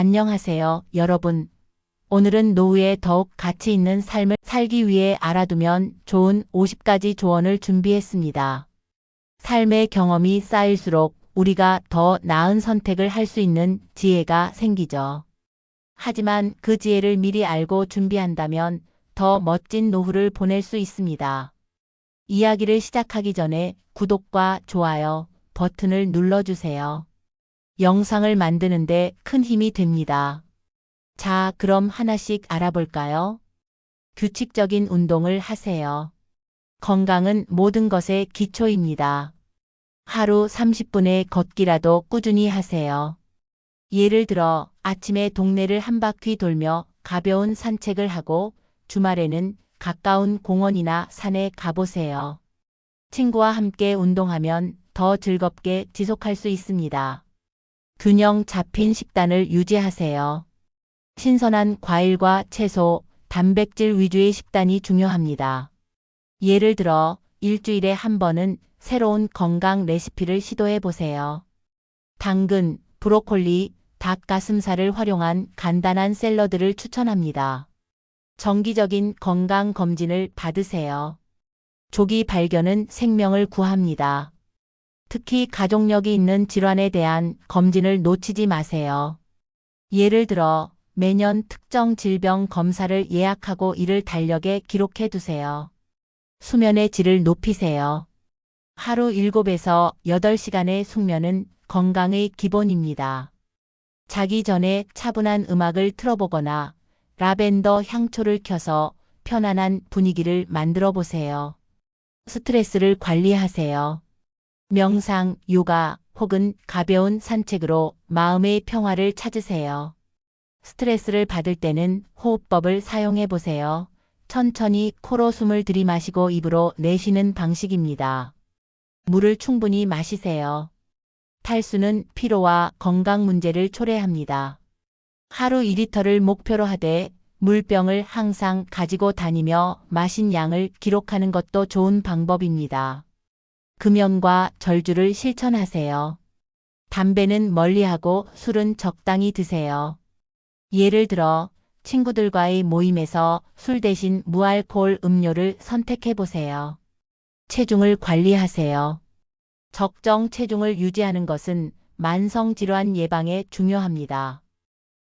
안녕하세요, 여러분. 오늘은 노후에 더욱 가치 있는 삶을 살기 위해 알아두면 좋은 50가지 조언을 준비했습니다. 삶의 경험이 쌓일수록 우리가 더 나은 선택을 할 수 있는 지혜가 생기죠. 하지만 그 지혜를 미리 알고 준비한다면 더 멋진 노후를 보낼 수 있습니다. 이야기를 시작하기 전에 구독과 좋아요 버튼을 눌러주세요. 영상을 만드는데 큰 힘이 됩니다. 자, 그럼 하나씩 알아볼까요? 규칙적인 운동을 하세요. 건강은 모든 것의 기초입니다. 하루 30분의 걷기라도 꾸준히 하세요. 예를 들어 아침에 동네를 한 바퀴 돌며 가벼운 산책을 하고 주말에는 가까운 공원이나 산에 가보세요. 친구와 함께 운동하면 더 즐겁게 지속할 수 있습니다. 균형 잡힌 식단을 유지하세요. 신선한 과일과 채소, 단백질 위주의 식단이 중요합니다. 예를 들어 일주일에 한 번은 새로운 건강 레시피를 시도해 보세요. 당근, 브로콜리, 닭가슴살을 활용한 간단한 샐러드를 추천합니다. 정기적인 건강 검진을 받으세요. 조기 발견은 생명을 구합니다. 특히 가족력이 있는 질환에 대한 검진을 놓치지 마세요. 예를 들어 매년 특정 질병 검사를 예약하고 이를 달력에 기록해 두세요. 수면의 질을 높이세요. 하루 7에서 8시간의 숙면은 건강의 기본입니다. 자기 전에 차분한 음악을 틀어보거나 라벤더 향초를 켜서 편안한 분위기를 만들어 보세요. 스트레스를 관리하세요. 명상, 요가 혹은 가벼운 산책으로 마음의 평화를 찾으세요. 스트레스를 받을 때는 호흡법을 사용해 보세요. 천천히 코로 숨을 들이마시고 입으로 내쉬는 방식입니다. 물을 충분히 마시세요. 탈수는 피로와 건강 문제를 초래합니다. 하루 2리터를 목표로 하되 물병을 항상 가지고 다니며 마신 양을 기록하는 것도 좋은 방법입니다. 금연과 절주를 실천하세요. 담배는 멀리하고 술은 적당히 드세요. 예를 들어 친구들과의 모임에서 술 대신 무알코올 음료를 선택해 보세요. 체중을 관리하세요. 적정 체중을 유지하는 것은 만성질환 예방에 중요합니다.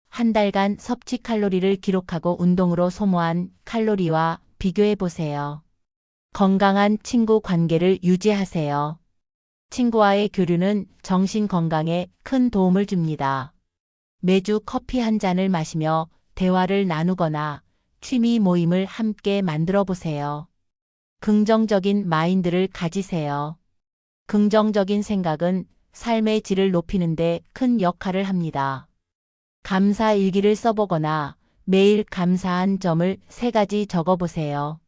한 달간 섭취 칼로리를 기록하고 운동으로 소모한 칼로리와 비교해 보세요. 건강한 친구 관계를 유지하세요. 친구와의 교류는 정신 건강에 큰 도움을 줍니다. 매주 커피 한 잔을 마시며 대화를 나누거나 취미 모임을 함께 만들어 보세요. 긍정적인 마인드를 가지세요. 긍정적인 생각은 삶의 질을 높이는 데 큰 역할을 합니다. 감사 일기를 써보거나 매일 감사한 점을 3가지 적어보세요.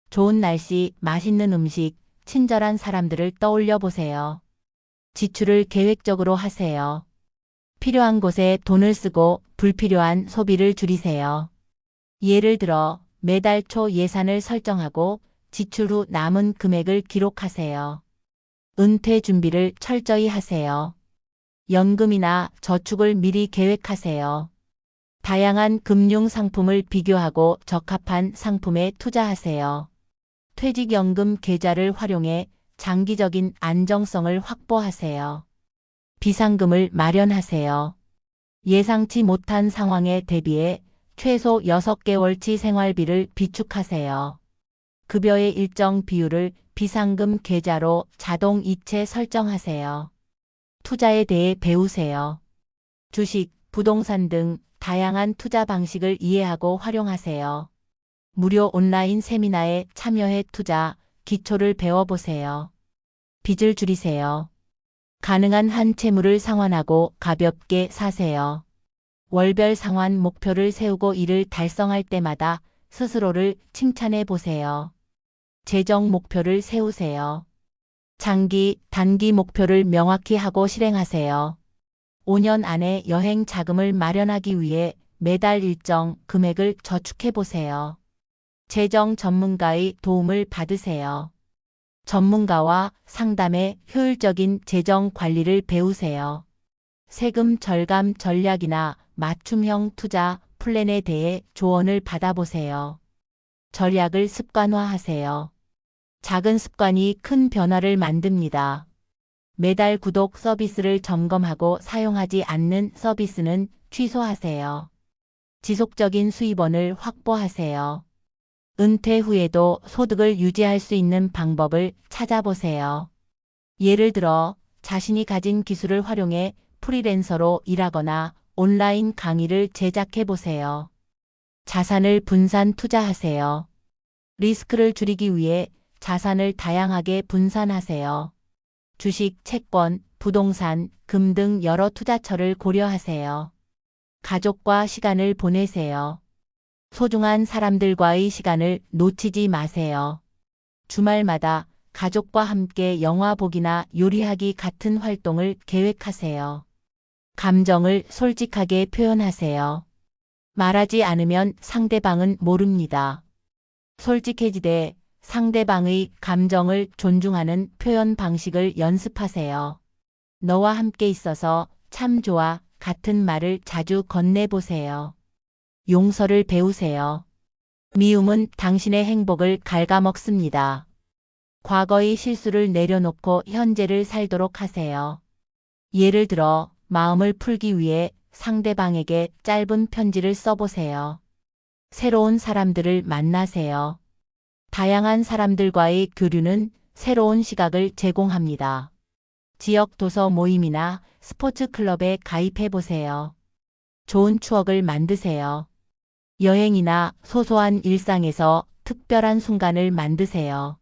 좋은 날씨, 맛있는 음식, 친절한 사람들을 떠올려 보세요. 지출을 계획적으로 하세요. 필요한 곳에 돈을 쓰고 불필요한 소비를 줄이세요. 예를 들어 매달 초 예산을 설정하고 지출 후 남은 금액을 기록하세요. 은퇴 준비를 철저히 하세요. 연금이나 저축을 미리 계획하세요. 다양한 금융 상품을 비교하고 적합한 상품에 투자하세요. 퇴직연금 계좌를 활용해 장기적인 안정성을 확보하세요. 비상금을 마련하세요. 예상치 못한 상황에 대비해 최소 6개월치 생활비를 비축하세요. 급여의 일정 비율을 비상금 계좌로 자동 이체 설정하세요. 투자에 대해 배우세요. 주식, 부동산 등 다양한 투자 방식을 이해하고 활용하세요. 무료 온라인 세미나에 참여해 투자 기초를 배워보세요. 빚을 줄이세요. 가능한 한 채무를 상환하고 가볍게 사세요. 월별 상환 목표를 세우고 이를 달성할 때마다 스스로를 칭찬해 보세요. 재정 목표를 세우세요. 장기, 단기 목표를 명확히 하고 실행하세요. 5년 안에 여행 자금을 마련하기 위해 매달 일정 금액을 저축해 보세요. 재정 전문가의 도움을 받으세요. 전문가와 상담해 효율적인 재정 관리를 배우세요. 세금 절감 전략이나 맞춤형 투자 플랜에 대해 조언을 받아보세요. 절약을 습관화하세요. 작은 습관이 큰 변화를 만듭니다. 매달 구독 서비스를 점검하고 사용하지 않는 서비스는 취소하세요. 지속적인 수입원을 확보하세요. 은퇴 후에도 소득을 유지할 수 있는 방법을 찾아보세요. 예를 들어 자신이 가진 기술을 활용해 프리랜서로 일하거나 온라인 강의를 제작해 보세요. 자산을 분산 투자하세요. 리스크를 줄이기 위해 자산을 다양하게 분산하세요. 주식, 채권, 부동산, 금 등 여러 투자처를 고려하세요. 가족과 시간을 보내세요. 소중한 사람들과의 시간을 놓치지 마세요. 주말마다 가족과 함께 영화 보기나 요리하기 같은 활동을 계획하세요. 감정을 솔직하게 표현하세요. 말하지 않으면 상대방은 모릅니다. 솔직해지되 상대방의 감정을 존중하는 표현 방식을 연습하세요. 너와 함께 있어서 참 좋아 같은 말을 자주 건네보세요. 용서를 배우세요. 미움은 당신의 행복을 갉아먹습니다. 과거의 실수를 내려놓고 현재를 살도록 하세요. 예를 들어 마음을 풀기 위해 상대방에게 짧은 편지를 써보세요. 새로운 사람들을 만나세요. 다양한 사람들과의 교류는 새로운 시각을 제공합니다. 지역 도서 모임이나 스포츠 클럽에 가입해 보세요. 좋은 추억을 만드세요. 여행이나 소소한 일상에서 특별한 순간을 만드세요.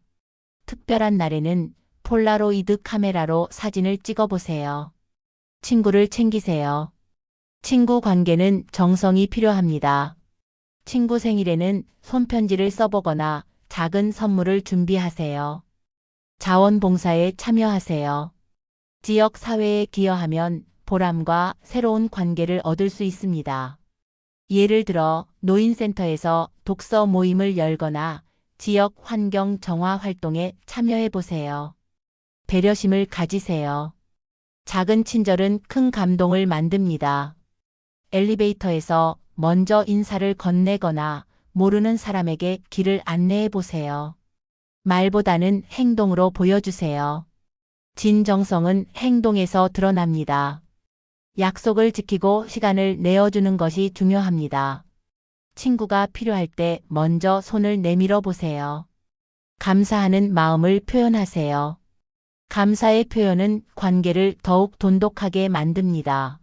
특별한 날에는 폴라로이드 카메라로 사진을 찍어보세요. 친구를 챙기세요. 친구 관계는 정성이 필요합니다. 친구 생일에는 손편지를 써보거나 작은 선물을 준비하세요. 자원봉사에 참여하세요. 지역 사회에 기여하면 보람과 새로운 관계를 얻을 수 있습니다. 예를 들어 노인센터에서 독서 모임을 열거나 지역 환경 정화 활동에 참여해 보세요. 배려심을 가지세요. 작은 친절은 큰 감동을 만듭니다. 엘리베이터에서 먼저 인사를 건네거나 모르는 사람에게 길을 안내해 보세요. 말보다는 행동으로 보여주세요. 진정성은 행동에서 드러납니다. 약속을 지키고 시간을 내어주는 것이 중요합니다. 친구가 필요할 때 먼저 손을 내밀어 보세요. 감사하는 마음을 표현하세요. 감사의 표현은 관계를 더욱 돈독하게 만듭니다.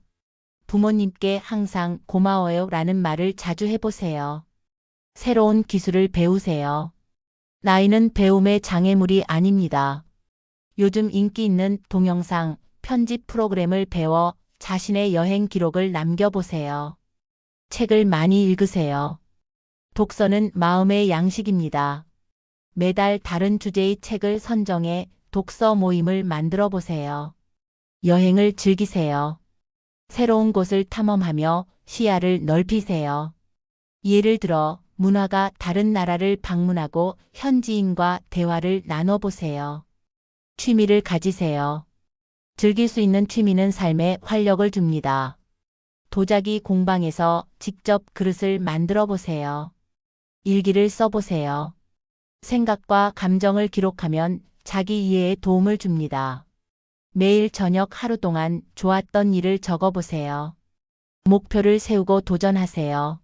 부모님께 항상 고마워요 라는 말을 자주 해보세요. 새로운 기술을 배우세요. 나이는 배움의 장애물이 아닙니다. 요즘 인기 있는 동영상, 편집 프로그램을 배워 자신의 여행 기록을 남겨보세요. 책을 많이 읽으세요. 독서는 마음의 양식입니다. 매달 다른 주제의 책을 선정해 독서 모임을 만들어 보세요. 여행을 즐기세요. 새로운 곳을 탐험하며 시야를 넓히세요. 예를 들어 문화가 다른 나라를 방문하고 현지인과 대화를 나눠보세요. 취미를 가지세요. 즐길 수 있는 취미는 삶에 활력을 줍니다. 도자기 공방에서 직접 그릇을 만들어 보세요. 일기를 써보세요. 생각과 감정을 기록하면 자기 이해에 도움을 줍니다. 매일 저녁 하루 동안 좋았던 일을 적어보세요. 목표를 세우고 도전하세요.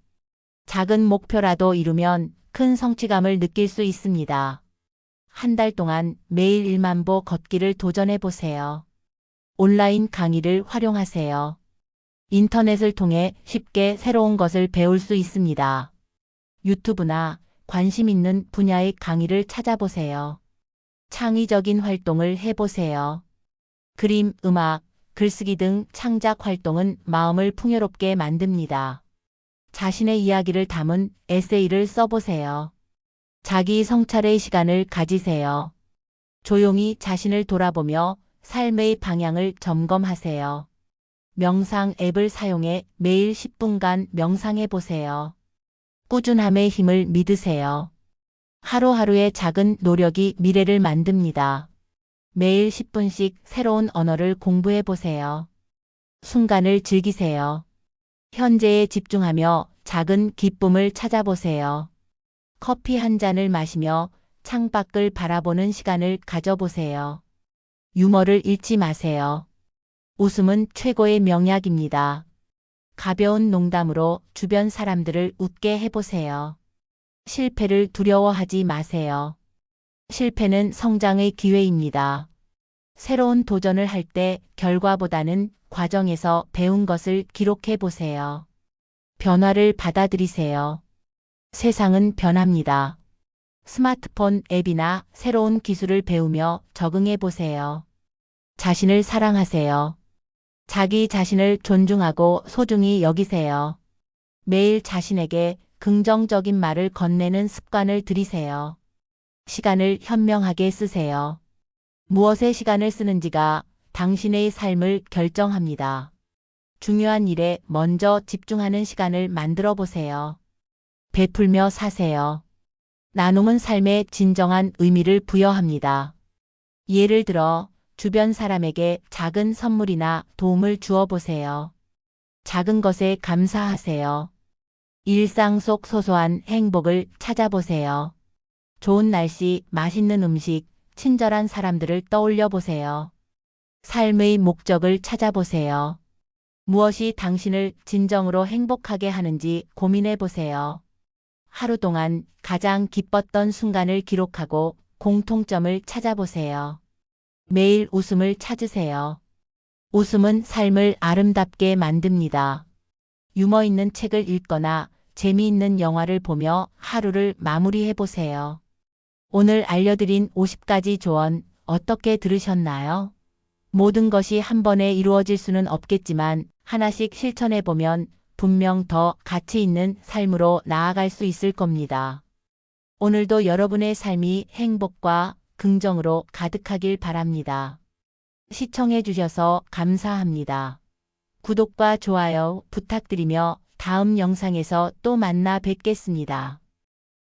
작은 목표라도 이루면 큰 성취감을 느낄 수 있습니다. 한 달 동안 매일 1만 보 걷기를 도전해 보세요. 온라인 강의를 활용하세요. 인터넷을 통해 쉽게 새로운 것을 배울 수 있습니다. 유튜브나 관심 있는 분야의 강의를 찾아보세요. 창의적인 활동을 해보세요. 그림, 음악, 글쓰기 등 창작 활동은 마음을 풍요롭게 만듭니다. 자신의 이야기를 담은 에세이를 써보세요. 자기 성찰의 시간을 가지세요. 조용히 자신을 돌아보며 삶의 방향을 점검하세요. 명상 앱을 사용해 매일 10분간 명상해 보세요. 꾸준함의 힘을 믿으세요. 하루하루의 작은 노력이 미래를 만듭니다. 매일 10분씩 새로운 언어를 공부해 보세요. 순간을 즐기세요. 현재에 집중하며 작은 기쁨을 찾아보세요. 커피 한 잔을 마시며 창밖을 바라보는 시간을 가져보세요. 유머를 잃지 마세요. 웃음은 최고의 명약입니다. 가벼운 농담으로 주변 사람들을 웃게 해보세요. 실패를 두려워하지 마세요. 실패는 성장의 기회입니다. 새로운 도전을 할 때 결과보다는 과정에서 배운 것을 기록해 보세요. 변화를 받아들이세요. 세상은 변합니다. 스마트폰 앱이나 새로운 기술을 배우며 적응해 보세요. 자신을 사랑하세요. 자기 자신을 존중하고 소중히 여기세요. 매일 자신에게 긍정적인 말을 건네는 습관을 들이세요. 시간을 현명하게 쓰세요. 무엇에 시간을 쓰는지가 당신의 삶을 결정합니다. 중요한 일에 먼저 집중하는 시간을 만들어 보세요. 베풀며 사세요. 나눔은 삶에 진정한 의미를 부여합니다. 예를 들어 주변 사람에게 작은 선물이나 도움을 주어 보세요. 작은 것에 감사하세요. 일상 속 소소한 행복을 찾아보세요. 좋은 날씨, 맛있는 음식, 친절한 사람들을 떠올려 보세요. 삶의 목적을 찾아보세요. 무엇이 당신을 진정으로 행복하게 하는지 고민해 보세요. 하루 동안 가장 기뻤던 순간을 기록하고 공통점을 찾아보세요. 매일 웃음을 찾으세요. 웃음은 삶을 아름답게 만듭니다. 유머 있는 책을 읽거나 재미있는 영화를 보며 하루를 마무리해 보세요. 오늘 알려드린 50가지 조언 어떻게 들으셨나요? 모든 것이 한 번에 이루어질 수는 없겠지만 하나씩 실천해 보면 분명 더 가치 있는 삶으로 나아갈 수 있을 겁니다. 오늘도 여러분의 삶이 행복과 긍정으로 가득하길 바랍니다. 시청해 주셔서 감사합니다. 구독과 좋아요 부탁드리며 다음 영상에서 또 만나 뵙겠습니다.